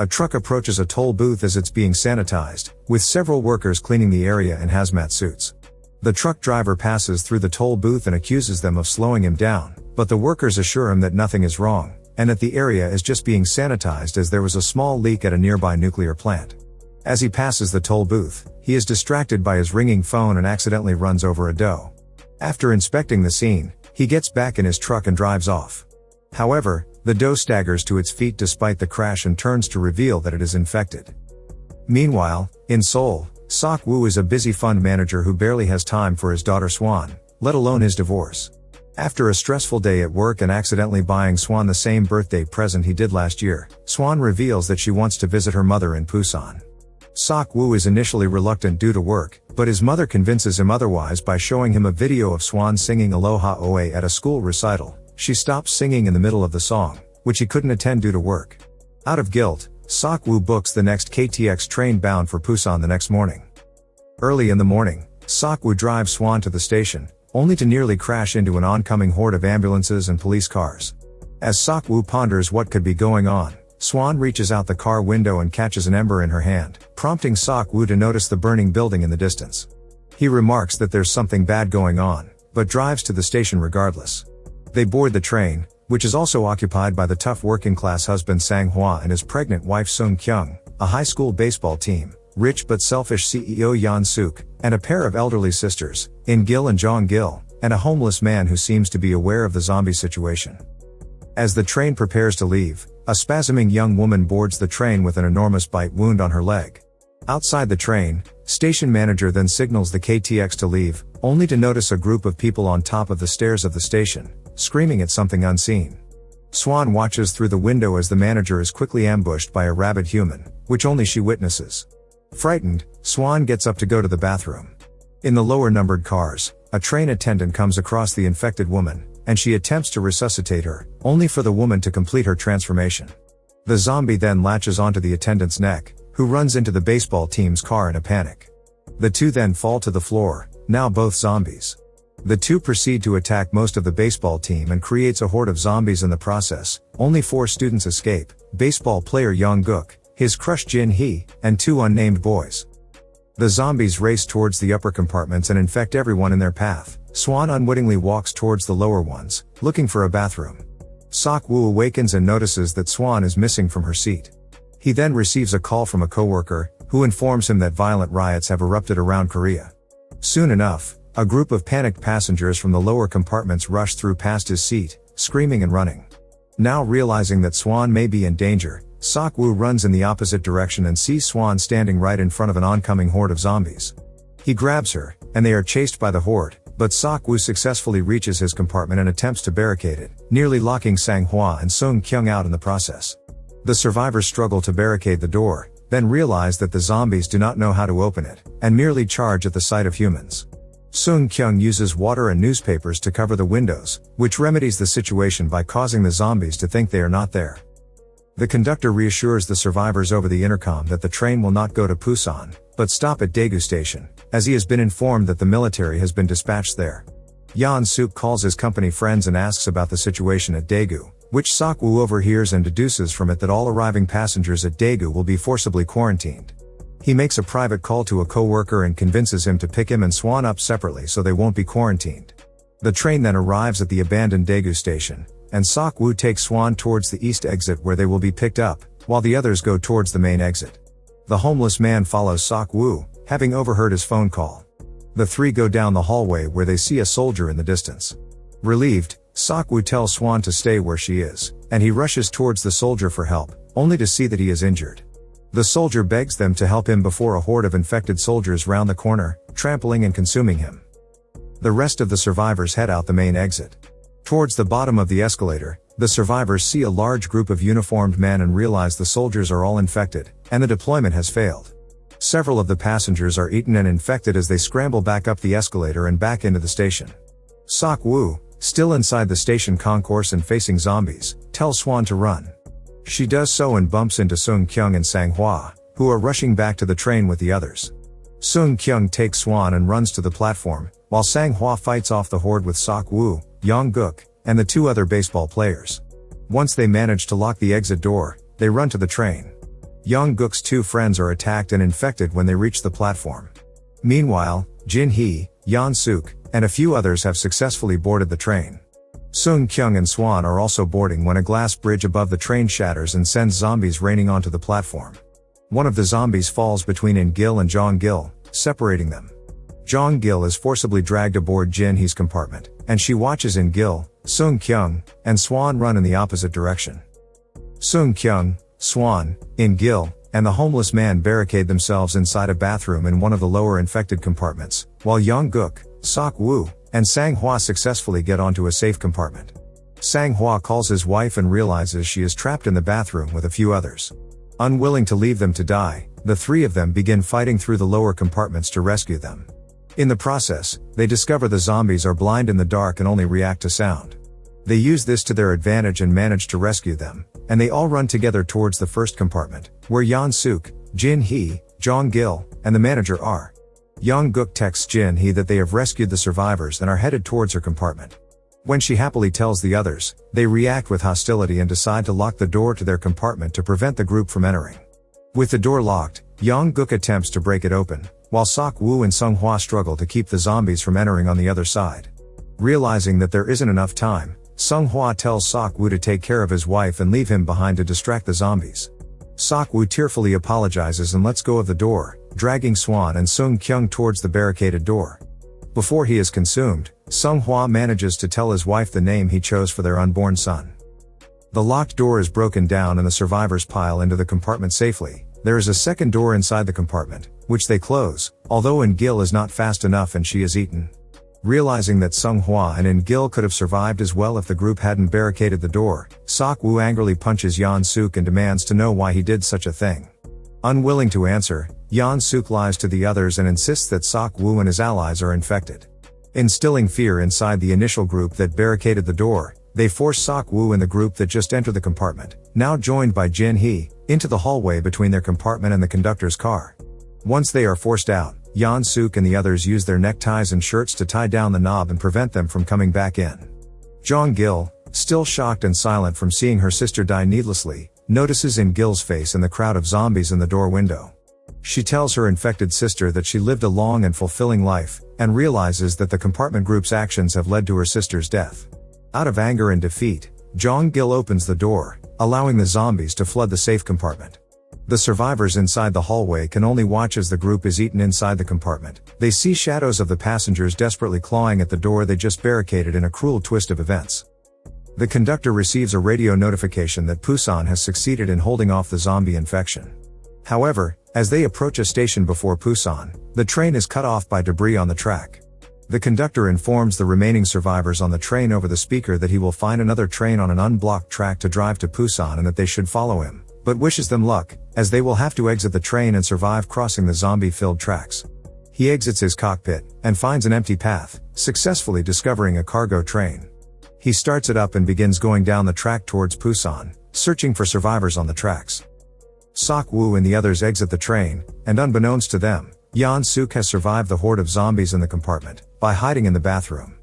A truck approaches a toll booth as it's being sanitized, with several workers cleaning the area in hazmat suits. The truck driver passes through the toll booth and accuses them of slowing him down, but the workers assure him that nothing is wrong, and that the area is just being sanitized as there was a small leak at a nearby nuclear plant. As he passes the toll booth, he is distracted by his ringing phone and accidentally runs over a doe. After inspecting the scene, he gets back in his truck and drives off. However, the doe staggers to its feet despite the crash and turns to reveal that it is infected. Meanwhile, in Seoul, Sok-woo is a busy fund manager who barely has time for his daughter Swan, let alone his divorce. After a stressful day at work and accidentally buying Swan the same birthday present he did last year, Swan reveals that she wants to visit her mother in Busan. Sok-woo is initially reluctant due to work, but his mother convinces him otherwise by showing him a video of Swan singing Aloha Oe at a school recital. She stops singing in the middle of the song, which he couldn't attend due to work. Out of guilt, Sok-woo books the next KTX train bound for Busan the next morning. Early in the morning, Sok-woo drives Swan to the station, only to nearly crash into an oncoming horde of ambulances and police cars. As Sok-woo ponders what could be going on, Swan reaches out the car window and catches an ember in her hand, prompting Sok-woo to notice the burning building in the distance. He remarks that there's something bad going on, but drives to the station regardless. They board the train, which is also occupied by the tough working-class husband Sang-hwa and his pregnant wife Sung-kyung, a high school baseball team, rich but selfish CEO Yeon-suk, and a pair of elderly sisters, In-gil and Jong-gil, and a homeless man who seems to be aware of the zombie situation. As the train prepares to leave, a spasming young woman boards the train with an enormous bite wound on her leg. Outside the train, station manager then signals the KTX to leave, only to notice a group of people on top of the stairs of the station, screaming at something unseen. Swan watches through the window as the manager is quickly ambushed by a rabid human, which only she witnesses. Frightened, Swan gets up to go to the bathroom. In the lower numbered cars, a train attendant comes across the infected woman, and she attempts to resuscitate her, only for the woman to complete her transformation. The zombie then latches onto the attendant's neck, who runs into the baseball team's car in a panic. The two then fall to the floor, now both zombies. The two proceed to attack most of the baseball team and creates a horde of zombies in the process. Only 4 students escape: baseball player Young-guk, his crush Jin-hee, and 2 unnamed boys. The zombies race towards the upper compartments and infect everyone in their path. Swan unwittingly walks towards the lower ones, looking for a bathroom. Sok-woo awakens and notices that Swan is missing from her seat. He then receives a call from a coworker, who informs him that violent riots have erupted around Korea. Soon enough, a group of panicked passengers from the lower compartments rush through past his seat, screaming and running. Now realizing that Swan may be in danger, Sok-woo runs in the opposite direction and sees Swan standing right in front of an oncoming horde of zombies. He grabs her, and they are chased by the horde, but Sok-woo successfully reaches his compartment and attempts to barricade it, nearly locking Sang-hwa and Sung-kyung out in the process. The survivors struggle to barricade the door, then realize that the zombies do not know how to open it, and merely charge at the sight of humans. Sung-kyung uses water and newspapers to cover the windows, which remedies the situation by causing the zombies to think they are not there. The conductor reassures the survivors over the intercom that the train will not go to Busan, but stop at Daegu Station, as he has been informed that the military has been dispatched there. Yeon-suk calls his company friends and asks about the situation at Daegu, which Sok-woo overhears and deduces from it that all arriving passengers at Daegu will be forcibly quarantined. He makes a private call to a co-worker and convinces him to pick him and Swan up separately so they won't be quarantined. The train then arrives at the abandoned Daegu station, and Sok-woo takes Swan towards the east exit where they will be picked up, while the others go towards the main exit. The homeless man follows Sok-woo, having overheard his phone call. The three go down the hallway where they see a soldier in the distance. Relieved, Sok-woo tells Swan to stay where she is, and he rushes towards the soldier for help, only to see that he is injured. The soldier begs them to help him before a horde of infected soldiers round the corner, trampling and consuming him. The rest of the survivors head out the main exit. Towards the bottom of the escalator, the survivors see a large group of uniformed men and realize the soldiers are all infected, and the deployment has failed. Several of the passengers are eaten and infected as they scramble back up the escalator and back into the station. Sok-woo, still inside the station concourse and facing zombies, tells Swan to run. She does so and bumps into Sung-kyung and Sang-hwa, who are rushing back to the train with the others. Sung-kyung takes Swan and runs to the platform, while Sang-hwa fights off the horde with Sok-woo, Young-guk, and the two other baseball players. Once they manage to lock the exit door, they run to the train. Young-guk's two friends are attacked and infected when they reach the platform. Meanwhile, Jin-hee, Yeon-suk, and a few others have successfully boarded the train. Sung-kyung and Swan are also boarding when a glass bridge above the train shatters and sends zombies raining onto the platform. One of the zombies falls between In-gil and Jong-gil, separating them. Jong-gil is forcibly dragged aboard Jin-hee's compartment, and she watches In-gil, Sung-kyung, and Swan run in the opposite direction. Sung-kyung, Swan, In-gil, and the homeless man barricade themselves inside a bathroom in one of the lower infected compartments, while Young-guk, Sok-woo, and Sang-hwa successfully get onto a safe compartment. Sang-hwa calls his wife and realizes she is trapped in the bathroom with a few others. Unwilling to leave them to die, the three of them begin fighting through the lower compartments to rescue them. In the process, they discover the zombies are blind in the dark and only react to sound. They use this to their advantage and manage to rescue them, and they all run together towards the first compartment, where Yeon-suk, Jin-hee, Jong-gil, and the manager are. Young-guk texts Jin-hee that they have rescued the survivors and are headed towards her compartment. When she happily tells the others, they react with hostility and decide to lock the door to their compartment to prevent the group from entering. With the door locked, Young-guk attempts to break it open, while Sok-woo and Sung-hwa struggle to keep the zombies from entering on the other side. Realizing that there isn't enough time, Sung-hwa tells Sok-woo to take care of his wife and leave him behind to distract the zombies. Sok-woo tearfully apologizes and lets go of the door, dragging Swan and Sung-kyung towards the barricaded door. Before he is consumed, Sung-hwa manages to tell his wife the name he chose for their unborn son. The locked door is broken down and the survivors pile into the compartment safely. There is a second door inside the compartment, which they close, although In-gil is not fast enough and she is eaten. Realizing that Sung-hwa and In-gil could have survived as well if the group hadn't barricaded the door, Sok-woo angrily punches Yeon-suk and demands to know why he did such a thing. Unwilling to answer, Yeon-suk lies to the others and insists that Sok-woo and his allies are infected. Instilling fear inside the initial group that barricaded the door, they force Sok-woo and the group that just entered the compartment, now joined by Jin-hee, into the hallway between their compartment and the conductor's car. Once they are forced out, Yeon-suk and the others use their neckties and shirts to tie down the knob and prevent them from coming back in. Jong-gil, still shocked and silent from seeing her sister die needlessly, notices In-gil's face in the crowd of zombies in the door window. She tells her infected sister that she lived a long and fulfilling life, and realizes that the compartment group's actions have led to her sister's death. Out of anger and defeat, Jong-gil opens the door, allowing the zombies to flood the safe compartment. The survivors inside the hallway can only watch as the group is eaten inside the compartment. They see shadows of the passengers desperately clawing at the door they just barricaded in a cruel twist of events. The conductor receives a radio notification that Busan has succeeded in holding off the zombie infection. However, as they approach a station before Busan, the train is cut off by debris on the track. The conductor informs the remaining survivors on the train over the speaker that he will find another train on an unblocked track to drive to Busan and that they should follow him, but wishes them luck, as they will have to exit the train and survive crossing the zombie-filled tracks. He exits his cockpit, and finds an empty path, successfully discovering a cargo train. He starts it up and begins going down the track towards Busan, searching for survivors on the tracks. Sok-woo and the others exit the train, and unbeknownst to them, Yeon-suk has survived the horde of zombies in the compartment, by hiding in the bathroom.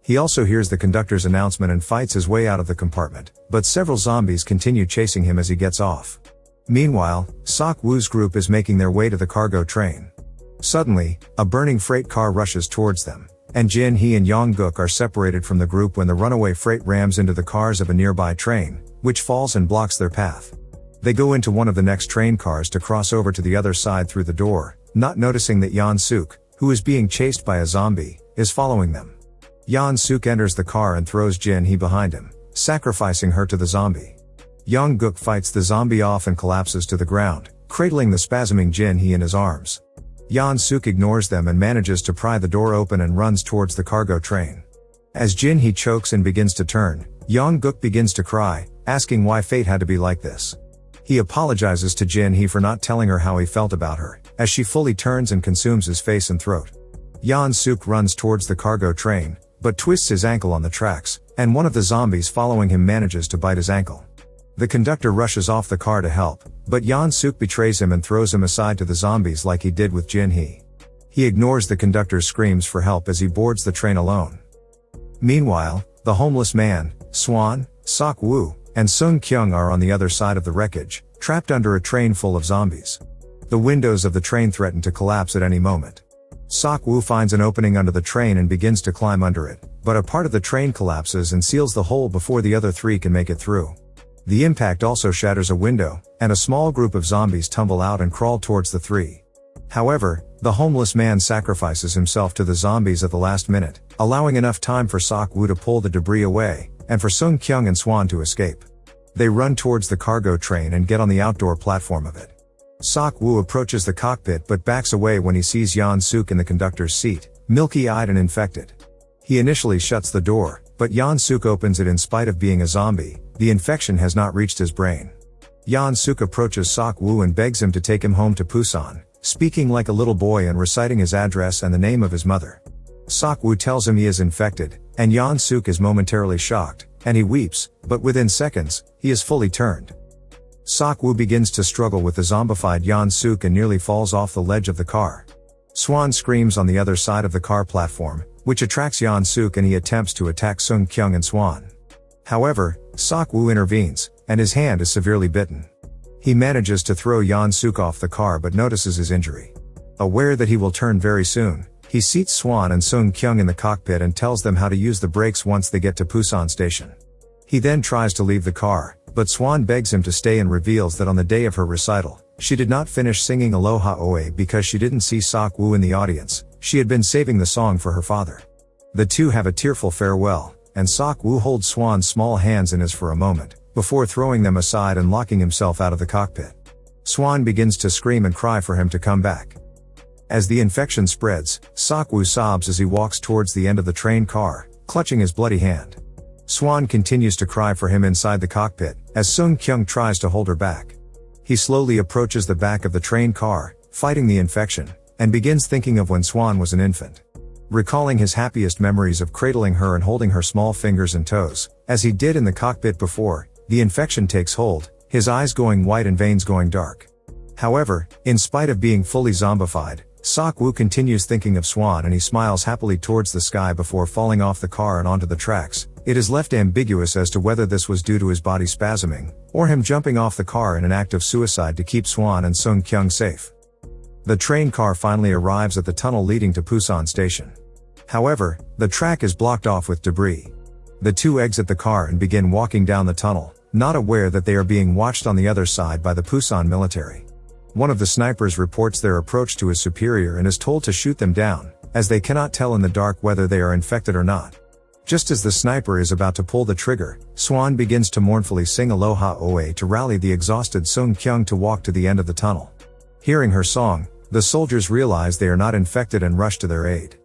He also hears the conductor's announcement and fights his way out of the compartment, but several zombies continue chasing him as he gets off. Meanwhile, Sok-woo's group is making their way to the cargo train. Suddenly, a burning freight car rushes towards them, and Jin-hee and Young-guk are separated from the group when the runaway freight rams into the cars of a nearby train, which falls and blocks their path. They go into one of the next train cars to cross over to the other side through the door, not noticing that Yeon-suk, who is being chased by a zombie, is following them. Yeon-suk enters the car and throws Jin-hee behind him, sacrificing her to the zombie. Young-guk fights the zombie off and collapses to the ground, cradling the spasming Jin-hee in his arms. Yeon-suk ignores them and manages to pry the door open and runs towards the cargo train. As Jin-hee chokes and begins to turn, Young-guk begins to cry, asking why fate had to be like this. He apologizes to Jin-hee for not telling her how he felt about her, as she fully turns and consumes his face and throat. Yeon-suk runs towards the cargo train, but twists his ankle on the tracks, and one of the zombies following him manages to bite his ankle. The conductor rushes off the car to help, but Yeon-suk betrays him and throws him aside to the zombies like he did with Jin-hee. He ignores the conductor's screams for help as he boards the train alone. Meanwhile, the homeless man, Swan, Sok-woo, and Sung Kyung are on the other side of the wreckage, trapped under a train full of zombies. The windows of the train threaten to collapse at any moment. Sok-woo finds an opening under the train and begins to climb under it, but a part of the train collapses and seals the hole before the other three can make it through. The impact also shatters a window, and a small group of zombies tumble out and crawl towards the three. However, the homeless man sacrifices himself to the zombies at the last minute, allowing enough time for Sok-woo to pull the debris away, and for Sung Kyung and Swan to escape. They run towards the cargo train and get on the outdoor platform of it. Sok-woo approaches the cockpit but backs away when he sees Yeon-suk in the conductor's seat, milky-eyed and infected. He initially shuts the door, but Yeon-suk opens it in spite of being a zombie. The infection has not reached his brain. Yeon-suk approaches Sok-woo and begs him to take him home to Busan, speaking like a little boy and reciting his address and the name of his mother. Sok-woo tells him he is infected, and Yeon-suk is momentarily shocked, and he weeps, but within seconds, he is fully turned. Sok-woo begins to struggle with the zombified Yeon-suk and nearly falls off the ledge of the car. Swan screams on the other side of the car platform, which attracts Yeon-suk, and he attempts to attack Sung Kyung and Swan. However, Sok-woo intervenes, and his hand is severely bitten. He manages to throw Yeon-suk off the car but notices his injury. Aware that he will turn very soon, he seats Swan and Sung Kyung in the cockpit and tells them how to use the brakes once they get to Busan station. He then tries to leave the car, but Swan begs him to stay and reveals that on the day of her recital, she did not finish singing Aloha Oe because she didn't see Sok-woo in the audience. She had been saving the song for her father. The two have a tearful farewell, and Sok-woo holds Swan's small hands in his for a moment, before throwing them aside and locking himself out of the cockpit. Swan begins to scream and cry for him to come back. As the infection spreads, Sok-woo sobs as he walks towards the end of the train car, clutching his bloody hand. Swan continues to cry for him inside the cockpit, as Sung Kyung tries to hold her back. He slowly approaches the back of the train car, fighting the infection, and begins thinking of when Swan was an infant. Recalling his happiest memories of cradling her and holding her small fingers and toes, as he did in the cockpit before, the infection takes hold, his eyes going white and veins going dark. However, in spite of being fully zombified, Sok-woo continues thinking of Swan and he smiles happily towards the sky before falling off the car and onto the tracks. It is left ambiguous as to whether this was due to his body spasming, or him jumping off the car in an act of suicide to keep Swan and Sung Kyung safe. The train car finally arrives at the tunnel leading to Busan station. However, the track is blocked off with debris. The two exit the car and begin walking down the tunnel, not aware that they are being watched on the other side by the Busan military. One of the snipers reports their approach to his superior and is told to shoot them down, as they cannot tell in the dark whether they are infected or not. Just as the sniper is about to pull the trigger, Swan begins to mournfully sing Aloha Oe to rally the exhausted Sung Kyung to walk to the end of the tunnel. Hearing her song, the soldiers realize they are not infected and rush to their aid.